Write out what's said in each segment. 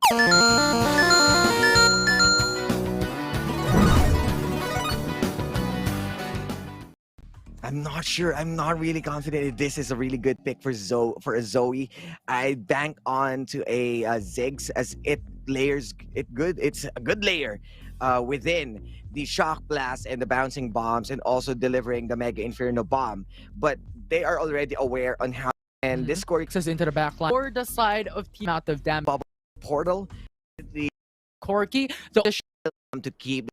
I'm not sure. I'm not really confident if this is a really good pick for a Zoe. I bank on to a Ziggs as it layers it good. It's a good layer within the shock blast and the bouncing bombs, and also delivering the Mega Inferno bomb. But they are already aware on how, and this score Access into the backline or the side of team out of damage. portal the Corki, the to keep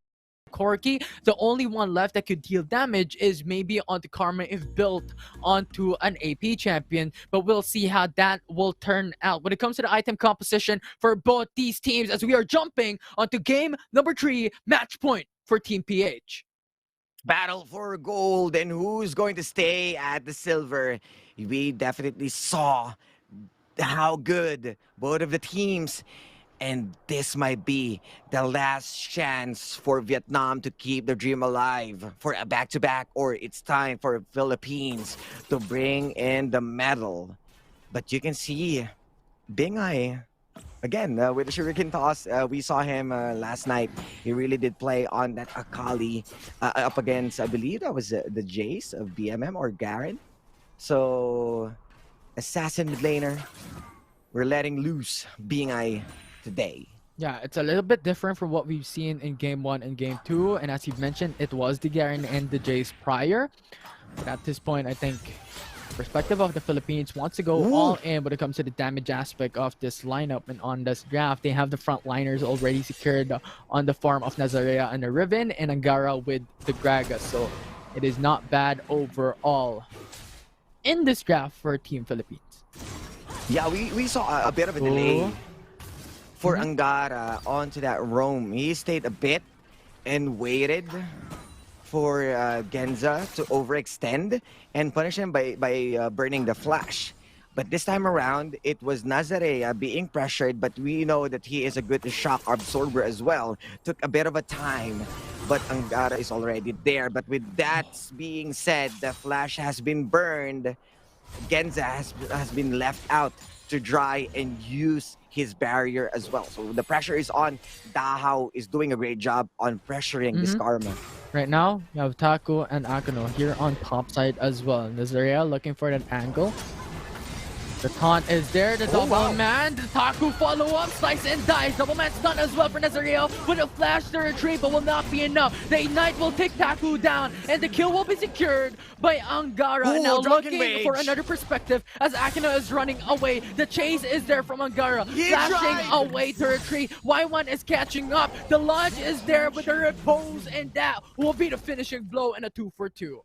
Corki, the only one left that could deal damage is maybe onto Karma if built onto an AP champion, but we'll see how that will turn out when it comes to the item composition for both these teams as we are jumping onto game number 3, match point for Team PH. battle for gold, and who's going to stay at the silver. We definitely saw how good both of the teams, and this might be the last chance for Vietnam to keep the dream alive for a back-to-back, or it's time for Philippines to bring in the medal. But you can see Bingay again with the shuriken toss. We saw him last night. He really did play on that Akali up against, I believe that was the Jace of BMM or Garen. So assassin mid laner, we're letting loose Bingay today. Yeah, it's a little bit different from what we've seen in game 1 and game 2, and as you've mentioned, it was the Garen and the Jace prior. But at this point, I think perspective of the Philippines wants to go all in when it comes to the damage aspect of this lineup, and on this draft, they have the front liners already secured on the farm of Nazarea and the Riven, and Angara with the Gragas, so it is not bad overall in this draft for Team Philippines. Yeah, we saw a bit of a delay for Angara onto that roam. He stayed a bit and waited for Genza to overextend and punish him by burning the flash. But this time around, it was Nazarea being pressured, but we know that he is a good shock absorber as well. Took a bit of a time, but Angara is already there. But with that being said, the flash has been burned. Genza has been left out to dry and use his barrier as well. So the pressure is on. Dahao is doing a great job on pressuring this Karma. Right now, you have Taku and Akano here on top side as well. Nazarea looking for that angle. The taunt is there, the double man, the Taku follow up, slice and dice. Double man stun as well for Nazarea with a flash to retreat, but will not be enough. The ignite will take Taku down, and the kill will be secured by Angara. Now looking for another perspective as Akano is running away. The chase is there from Angara, flashing away to retreat. Y1 is catching up. The launch is there with the repose, and that will be the finishing blow and a 2-for-2.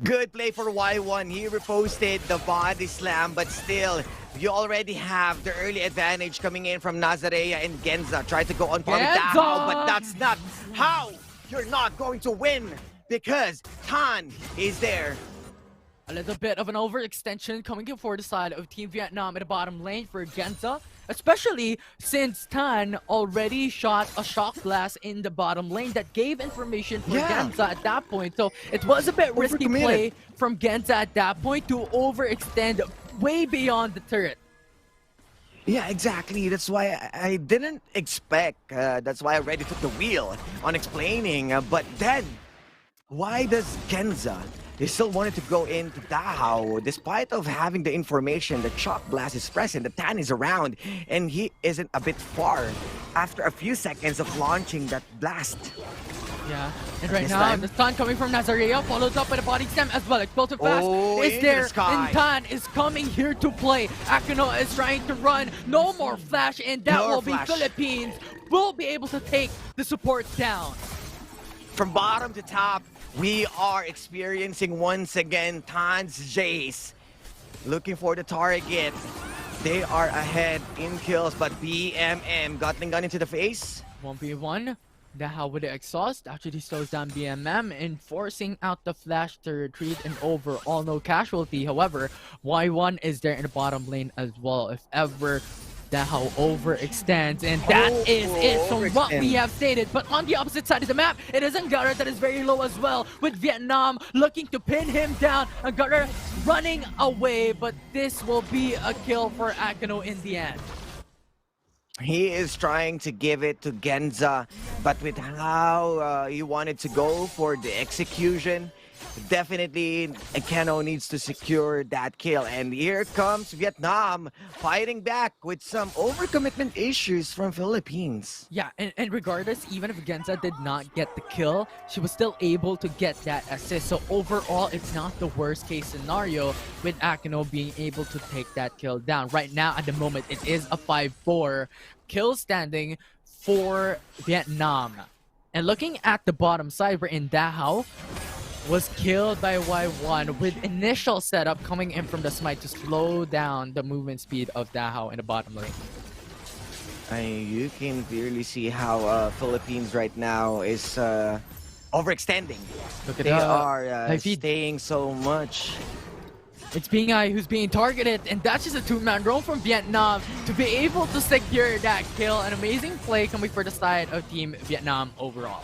Good play for Y1. He reposted the body slam, but still, you already have the early advantage coming in from Nazarea and Genza. Try to go on par with Dahao, but that's not how you're not going to win, because Tan is there. A little bit of an overextension coming in for the side of Team Vietnam in the bottom lane for Genza, especially since Tan already shot a shock blast in the bottom lane that gave information for Genza at that point. So it was a bit risky play from Genza at that point to overextend way beyond the turret. Yeah, exactly. That's why I didn't expect. That's why I already took the wheel on explaining. But then, why does Genza still wanted to go into Dahao despite of having the information that Shock Blast is present, the Tan is around, and he isn't a bit far after a few seconds of launching that blast. Yeah, and right now, the stun coming from Nazarea follows up by the body slam as well. Explosive Flash is there, and Tan is coming here to play. Akano is trying to run. No more Flash, and that will be Philippines. Will be able to take the support down. From bottom to top, we are experiencing once again Tan's Jace. Looking for the target. They are ahead in kills, but BMM Gatling gun into the face. 1v1. Dahao with the exhaust actually slows down BMM, enforcing out the flash to retreat, and overall no casualty. However, Y1 is there in the bottom lane as well if ever Dahao overextends, and that is it from what we have stated. But on the opposite side of the map, it is Angara that is very low as well, with Vietnam looking to pin him down. Angara running away, but this will be a kill for Akano in the end. He is trying to give it to Genza, but with how he wanted to go for the execution, definitely Keno needs to secure that kill. And here comes Vietnam fighting back with some overcommitment issues from Philippines. Yeah, and regardless, even if Genza did not get the kill, she was still able to get that assist. So overall, it's not the worst case scenario with Akino being able to take that kill down. Right now, at the moment, it is a 5-4 kill standing for Vietnam. And looking at the bottom side, we're in Dahao was killed by Y1 with initial setup coming in from the smite to slow down the movement speed of Dahao in the bottom lane. You can clearly see how Philippines right now is overextending. Look at They are high feed. staying so much. It's Bing Ai who's being targeted, and that's just a two-man roam from Vietnam to be able to secure that kill. An amazing play coming for the side of Team Vietnam overall.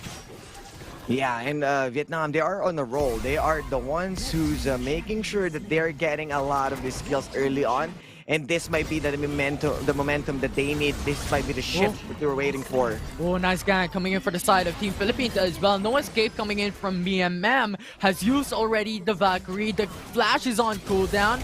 Yeah, and Vietnam, they are on a roll. They are the ones who's making sure that they're getting a lot of these skills early on. And this might be the momentum that they need. This might be the shift that they were waiting for. Oh, nice guy coming in for the side of Team Philippines as well. No escape coming in from BMM. Has used already the Valkyrie. The flash is on cooldown.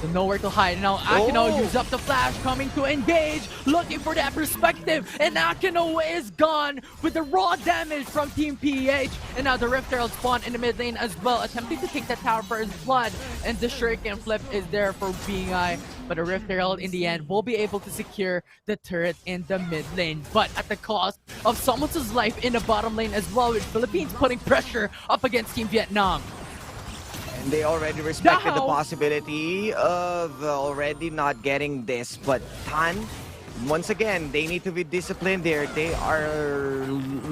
So nowhere to hide. Now Akino used up the flash, coming to engage, looking for that perspective, and Akino is gone with the raw damage from Team PH. And now the Rift Herald spawn in the mid lane as well, attempting to take that tower for his blood, and the Shuriken flip is there for Bingai. But the Rift Herald in the end will be able to secure the turret in the mid lane, but at the cost of someone's life in the bottom lane as well, with Philippines putting pressure up against Team Vietnam. And they already respected the Now- possibility of already not getting this. But Tan, once again, they need to be disciplined there. They are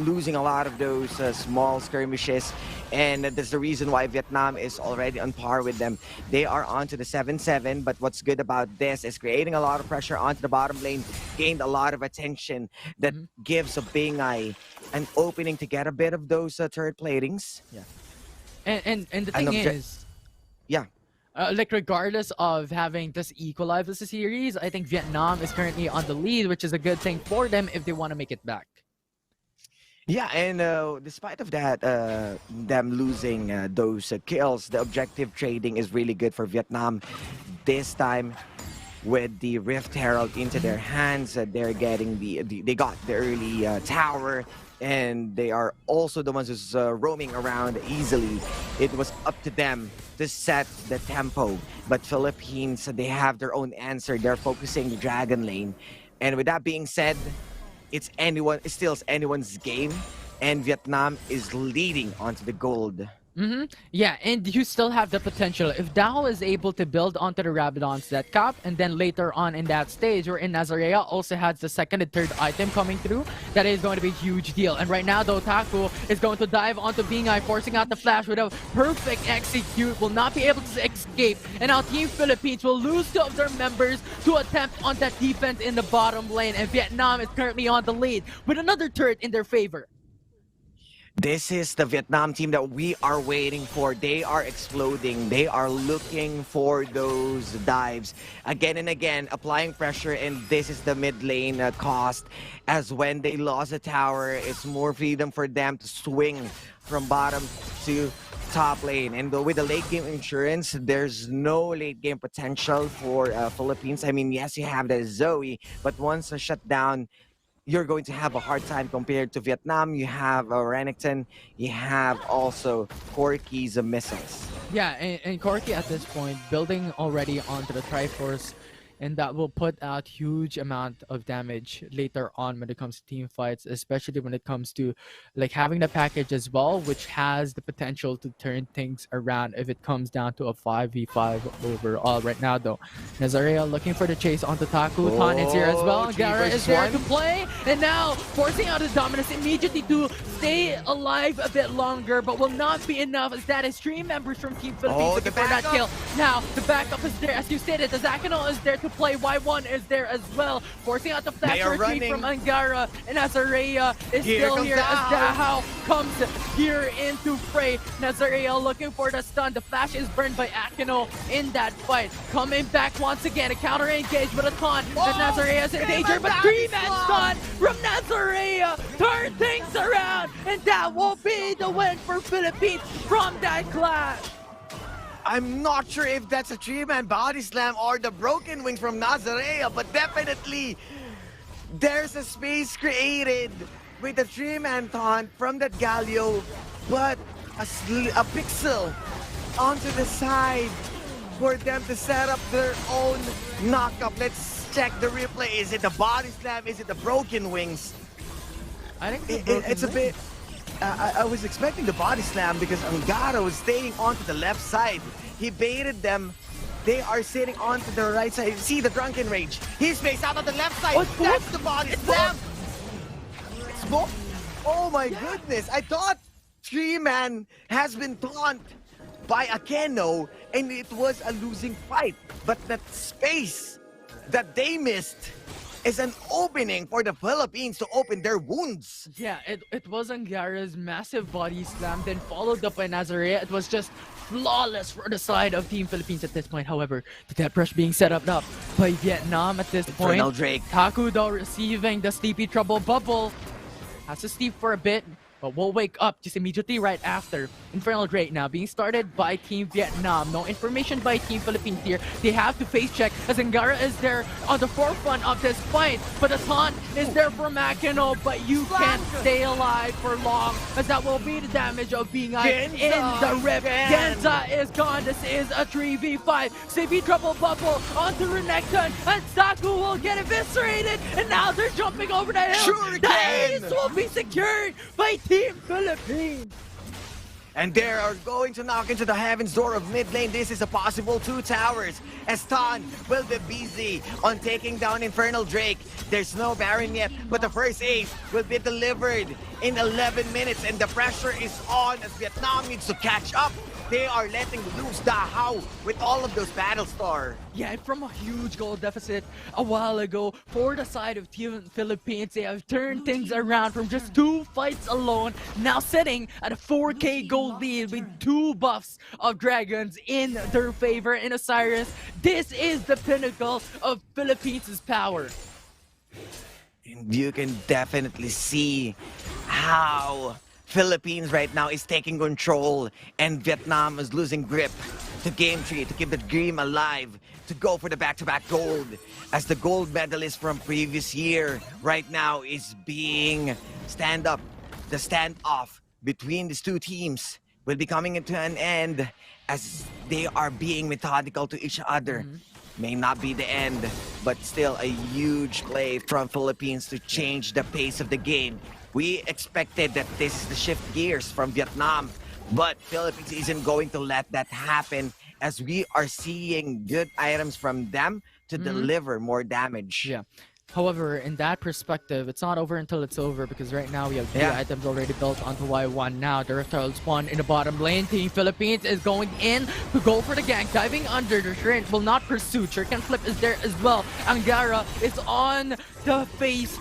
losing a lot of those small skirmishes. And that's the reason why Vietnam is already on par with them. They are onto the 7-7. But what's good about this is creating a lot of pressure onto the bottom lane. Gained a lot of attention that gives a Bingai an opening to get a bit of those turret platings. Yeah. And the thing is, yeah. like regardless of having this equalize the series, I think Vietnam is currently on the lead, which is a good thing for them if they want to make it back. Yeah, and despite of that, them losing those kills, the objective trading is really good for Vietnam. This time, with the Rift Herald into their hands, they're getting they got the early tower. And they are also the ones who's roaming around easily. It was up to them to set the tempo. But Philippines, they have their own answer. They're focusing the Dragon Lane. And with that being said, it's still anyone's game. And Vietnam is leading onto the gold. Yeah, and you still have the potential. If Dao is able to build onto the Rabadon's Death Cap, and then later on in that stage, wherein Nazarea also has the second and third item coming through, that is going to be a huge deal. And right now, though, Taku is going to dive onto Bingai, forcing out the flash with a perfect execute, will not be able to escape. And now Team Philippines will lose 2 of their members to attempt on that defense in the bottom lane. And Vietnam is currently on the lead with another turret in their favor. This is the Vietnam team that we are waiting for. They are exploding. They are looking for those dives again and again, applying pressure, and this is the mid lane cost. As when they lost the tower, it's more freedom for them to swing from bottom to top lane. And with the late game insurance, there's no late game potential for Philippines. I mean, yes, you have the Zoe, but once shut down, you're going to have a hard time compared to Vietnam. You have Renekton, you have also Corky's missiles. Yeah, and Corky at this point building already onto the Triforce, and that will put out huge amount of damage later on when it comes to team fights, especially when it comes to like having the package as well, which has the potential to turn things around if it comes down to a 5v5 overall. Right now though, Nazarea looking for the chase onto Taku. Tan is here as well. Gara is there to play, and now forcing out the dominance immediately to stay alive a bit longer, but will not be enough as that is 3 members from Team Philippines looking for that kill. Now the backup is there, as you stated, as Akino is there to into play. Y1 is there as well, forcing out the flash are retreat running. from Angara, and Nazarea is Here still comes here as Dahao. Dahao comes here into fray. Nazarea looking for the stun. The flash is burned by Akino in that fight. Coming back once again, a counter engage with a taunt. And Nazarea is in danger, but 3-man stun from Nazarea turn things around, and that will be the win for Philippines from that clash. I'm not sure if that's a 3-man body slam or the broken wings from Nazarea, but definitely there's a space created with a 3-man taunt from that Galio, but a pixel onto the side for them to set up their own knockup. Let's check the replay. Is it the body slam? Is it the broken wings? I think It's a bit... I was expecting the body slam because Angara was staying onto the left side. He baited them. They are sitting onto the right side. See the drunken rage. He's faced out on the left side. Oh, it's That's both. the body It's slam. It's both. Oh my goodness. I thought 3-man has been taunt by Akeno and it was a losing fight. But that space that they missed is an opening for the Philippines to open their wounds. Yeah, it was Angara's massive body slam, then followed up by Nazarea. It was just flawless for the side of Team Philippines at this point. However, the death rush being set up by Vietnam at this point. Infernal Drake. Taku, though, receiving the Sleepy Trouble bubble. Has to sleep for a bit, but will wake up just immediately right after. Infernal Drake now being started by Team Vietnam. No information by Team Philippines here. They have to face check as Angara is there on the forefront of this fight. But the taunt is there for Makino, but you can't stay alive for long as that will be the damage of being in the rip. Genza is gone. This is a 3v5. CB Trouble Bubble onto Renekton, and Saku will get eviscerated, and now they're jumping over the hill. The ace will be secured by Team Philippines. And they are going to knock into the heaven's door of mid lane. This is a possible 2 towers. Estan will be busy on taking down Infernal Drake. There's no Baron yet, but the first ace will be delivered in 11 minutes. And the pressure is on as Vietnam needs to catch up. They are letting loose Dahao with all of those Battlestar. Yeah, and from a huge goal deficit a while ago for the side of Team Philippines, they have turned things around from just 2 fights alone, now sitting at a 4K gold lead with 2 buffs of dragons in their favor in Osiris. This is the pinnacle of Philippines' power. You can definitely see how Philippines right now is taking control and Vietnam is losing grip to game 3 to keep the dream alive, to go for the back-to-back gold, as the gold medalist from previous year right now is being stand up. The standoff between these 2 teams will be coming into an end as they are being methodical to each other. May not be the end, but still a huge play from Philippines to change the pace of the game. We expected that this is the shift gears from Vietnam, but Philippines isn't going to let that happen as we are seeing good items from them to deliver more damage. Yeah. However, in that perspective, it's not over until it's over, because right now we have 3 items already built onto Y1 now. The Reptile spawn in the bottom lane. Team Philippines is going in to go for the gank, diving under. The Shrink will not pursue. Shuriken Flip is there as well. Angara is on the face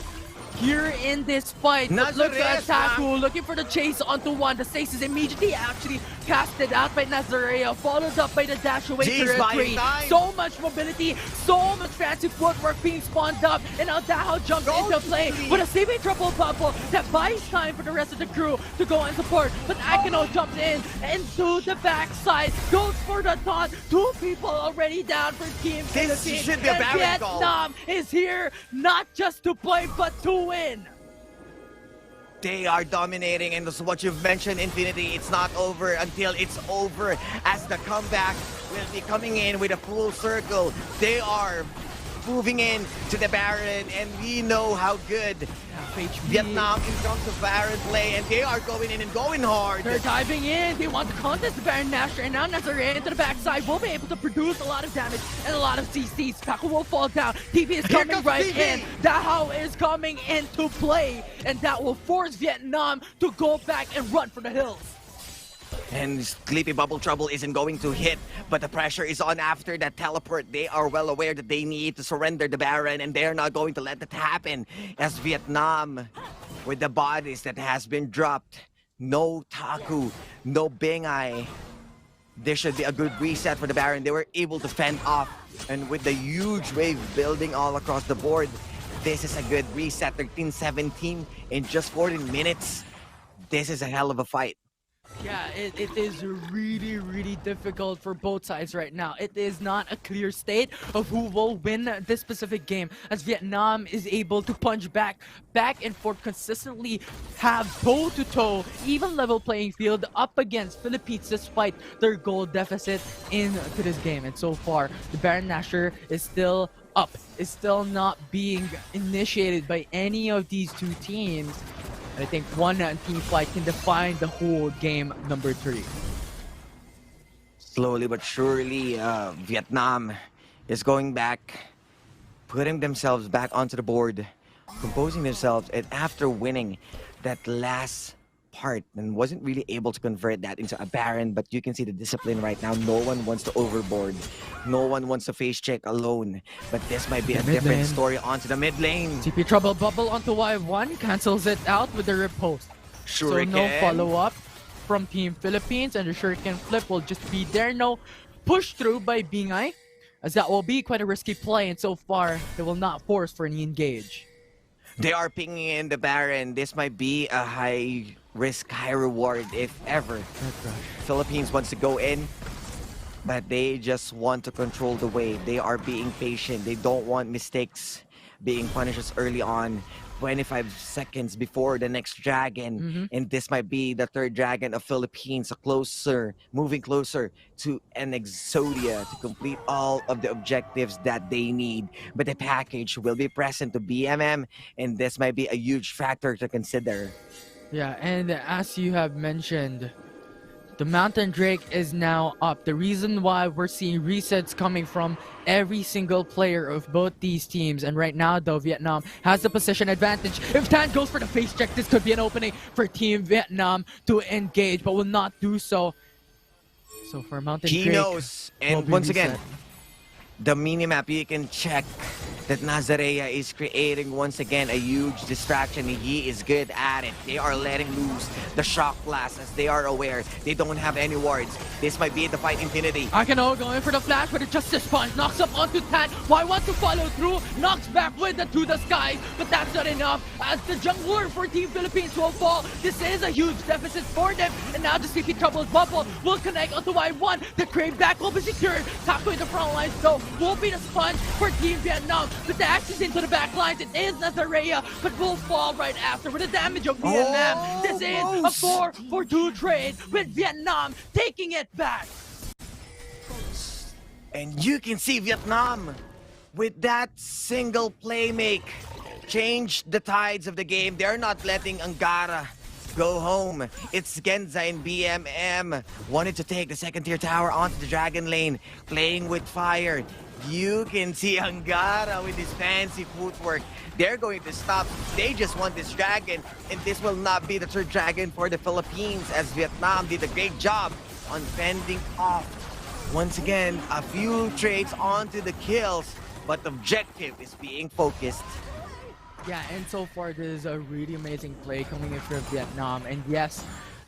here in this fight. But look at Taku looking for the chase onto 1. The Stace is immediately actually casted out by Nazarea, followed up by the dash away to retreat. So much mobility, so much fancy footwork being spawned up, and now Dahao jumps into play with a saving triple bubble that buys time for the rest of the crew to go and support. But Akino jumps in into the backside, goes for the taunt. 2 people already down for Team Philippines. This should be a Baron goal. Vietnam is here not just to play, but to win. They are dominating, and this is what you've mentioned, Infinity. It's not over until it's over, as the comeback will be coming in with a full circle. They are moving in to the Baron, and we know how good Vietnam in terms of Baron play, and they are going in and going hard. They're diving in. They want to contest the Baron Nashor, and now Nazarea into the backside will be able to produce a lot of damage and a lot of CCs. Taku will fall down. TV is coming right in. Dahao is coming into play, and that will force Vietnam to go back and run for the hills. And Sleepy Bubble Trouble isn't going to hit, but the pressure is on after that teleport. They are well aware that they need to surrender the Baron, and they're not going to let that happen. As Vietnam, with the bodies that has been dropped, no Taku, no Bingay. There should be a good reset for the Baron. They were able to fend off, and with the huge wave building all across the board, this is a good reset. 13-17 in just 14 minutes. This is a hell of a fight. Yeah, it is really, really difficult for both sides right now. It is not a clear state of who will win this specific game, as Vietnam is able to punch back and forth consistently, have toe-to-toe, even level playing field up against Philippines despite their goal deficit into this game. And so far, the Baron Nashor is still up, is still not being initiated by any of these two teams. And I think one team fight can define the whole game number 3. Slowly but surely, Vietnam is going back, putting themselves back onto the board, composing themselves, and after winning that last part and wasn't really able to convert that into a Baron, but you can see the discipline right now. No one wants to overboard. No one wants to face check alone. But this might be a different story onto the mid lane. TP Trouble Bubble onto Y1, cancels it out with the riposte. So no follow-up from Team Philippines, and the Shuriken flip will just be there. No push through by Bingay, as that will be quite a risky play, and so far they will not force for any engage. They are pinging in the Baron. This might be a high risk, high reward, if ever. Philippines wants to go in, but they just want to control the wave. They are being patient. They don't want mistakes being punished as early on. 25 seconds before the next dragon, and this might be the third dragon of Philippines, moving closer to an Exodia to complete all of the objectives that they need. But the package will be present to BMM, and this might be a huge factor to consider. Yeah, and as you have mentioned, the Mountain Drake is now up. The reason why we're seeing resets coming from every single player of both these teams. And right now, though, Vietnam has the position advantage. If Tan goes for the face check, this could be an opening for Team Vietnam to engage, but will not do so. So for Mountain Drake, he knows. And once again, the minimap, you can check that Nazarea is creating once again a huge distraction. He is good at it. They are letting loose the shock blast as they are aware they don't have any wards. This might be the fight infinity. Akano going for the flash with a Justice Punch, knocks up onto Tan. Why want to follow through? Knocks back with the to the skies, but that's not enough as the jungler for Team Philippines will fall. This is a huge deficit for them, and now the CP Troubles Bubble will connect onto Y1. The crane back will be secured. Taco in the front lines though will be the sponge for Team Vietnam. But the access into the back lines, it is Nazarea, but will fall right after with the damage of Vietnam. This is a 4-for-2 trade with Vietnam taking it back. And you can see Vietnam with that single play make change the tides of the game. They're not letting Angara go home. It's Genza and BMM wanted to take the second tier tower onto the dragon lane, playing with fire. You can see Angara with his fancy footwork. They're going to stop. They just want this dragon, and this will not be the third dragon for the Philippines, as Vietnam did a great job on fending off. Once again, a few trades onto the kills, but the objective is being focused. Yeah, and so far this is a really amazing play coming in from Vietnam. And yes,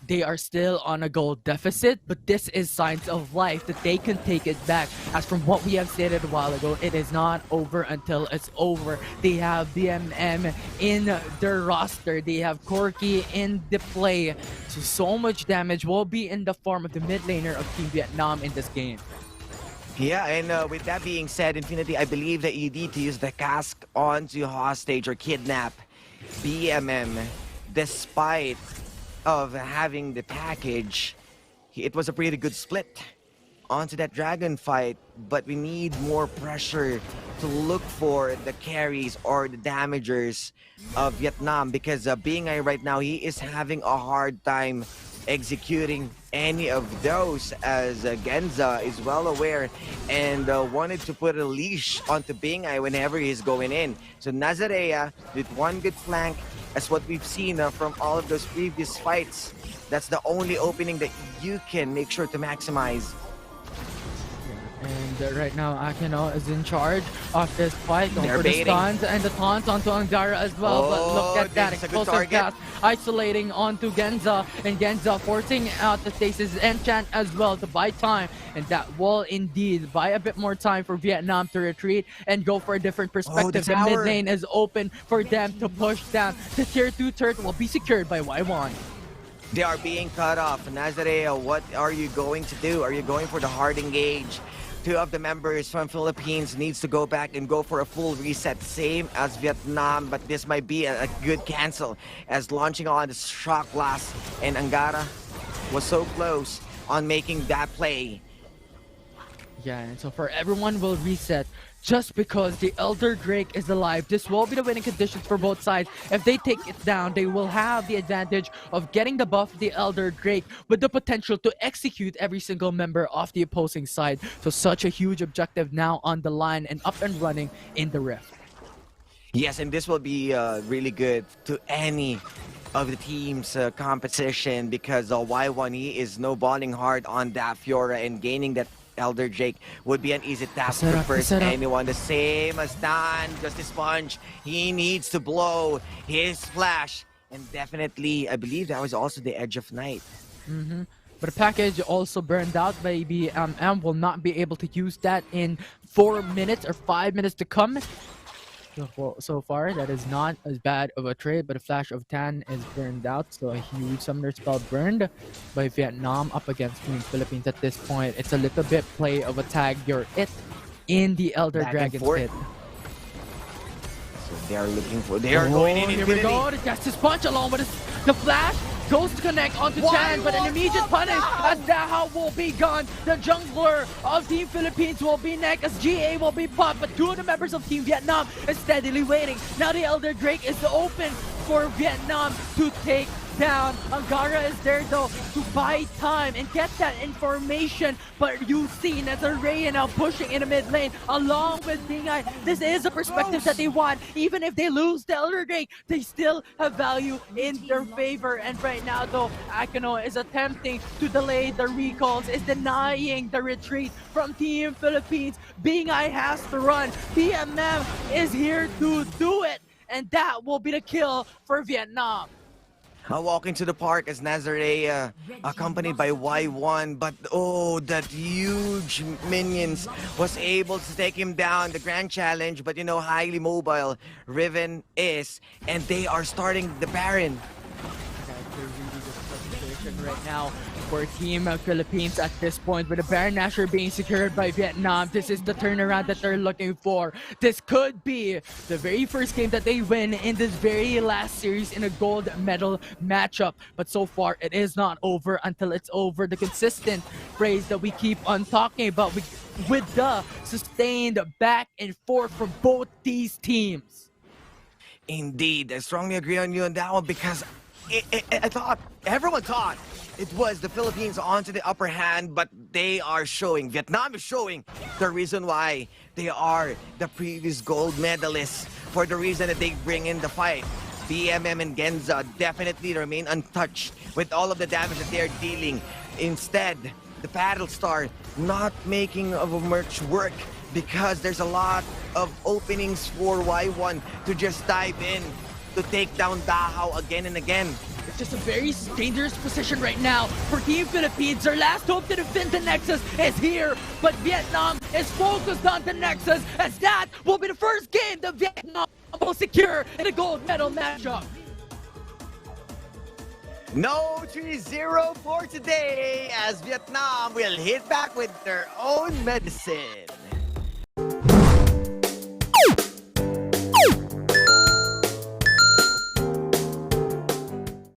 they are still on a goal deficit, but this is signs of life that they can take it back. As from what we have stated a while ago, it is not over until it's over. They have BMM in their roster. They have Corky in the play. So much damage will be in the form of the mid laner of Team Vietnam in this game. Yeah, and with that being said, Infinity, I believe that you need to use the cask onto hostage or kidnap BMM. Despite of having the package, it was a pretty good split onto that dragon fight, but we need more pressure to look for the carries or the damagers of Vietnam, because Bingay right now, he is having a hard time executing any of those, as Genza is well aware and wanted to put a leash onto Bingay whenever he's going in. So Nazarea with one good flank, as what we've seen from all of those previous fights, That's the only opening that you can make sure to maximize. And right now, Akino is in charge of this fight. Going They're for the baiting. stuns and the taunts onto Angara as well. But look Oh, at that this is a good explosive target. gas isolating onto Genza. And Genza forcing out the stasis enchant as well to buy time. And that will indeed buy a bit more time for Vietnam to retreat and go for a different perspective. The mid tower. lane is open for them to push down. The tier 2 turret will be secured by Y1. They are being cut off. Nazarea, what are you going to do? Are you going for the hard engage? Two of the members from Philippines needs to go back and go for a full reset, same as Vietnam, but this might be a good cancel as launching on the shock blast, and Angara was so close on making that play. Yeah, and so for everyone will reset just because the Elder Drake is alive. This will be the winning conditions for both sides. If they take it down, they will have the advantage of getting the buff of the Elder Drake with the potential to execute every single member of the opposing side. So such a huge objective now on the line and up and running in the Rift. Yes, and this will be really good to any of the team's competition because Y1E is snowballing hard on that Fiora, and gaining that Elder Drake would be an easy task to first anyone. The same as Dan, just the sponge. He needs to blow his flash. And definitely, I believe that was also the Edge of Night. But the package also burned out. Maybe will not be able to use that in 4 minutes or 5 minutes to come. So far, that is not as bad of a trade, but a flash of Tan is burned out, so a huge summoner spell burned by Vietnam up against Team Philippines at this point. It's a little bit play of a tag your it in the Elder Dragon's pit. So they are looking for, they are going in. Here we go, the Justice Punch along with the flash. Goes to connect onto Chan, but an immediate punish as Daha will be gone. The jungler of Team Philippines will be next as GA will be popped, but two of the members of Team Vietnam is steadily waiting. Now the Elder Drake is open for Vietnam to take down. Angara is there though to buy time and get that information, but you've seen as Araya now pushing in the mid lane along with Dingai. This is a perspective that they want. Even if they lose the Elder Drake, they still have value in their favor. And right now though, Akino is attempting to delay the recalls, is denying the retreat from Team Philippines. Dingai has to run. PMM is here to do it, and that will be the kill for Vietnam. Walking to the park as Nazarea, accompanied by Y1, but oh, that huge minions was able to take him down. The grand challenge, but you know, highly mobile Riven is, and they are starting the Baron. That's a really good situation right now for Team Philippines at this point, with the Baron Nashor being secured by Vietnam. This is the turnaround that they're looking for. This could be the very first game that they win in this very last series in a gold medal matchup. But so far, it is not over until it's over. The consistent phrase that we keep on talking about with the sustained back and forth for both these teams. Indeed, I strongly agree on you on that one because everyone thought it was the Philippines onto the upper hand, but they are showing, Vietnam is showing the reason why they are the previous gold medalists, for the reason that they bring in the fight. BMM and Genza definitely remain untouched with all of the damage that they're dealing. Instead, the Battlestar not making of a much work because there's a lot of openings for Y1 to just dive in to take down Dahao again and again. It's just a very dangerous position right now for Team Philippines. Their last hope to defend the Nexus is here, but Vietnam is focused on the Nexus, as that will be the first game that Vietnam will secure in a gold medal matchup. No 3-0 for today, as Vietnam will hit back with their own medicine.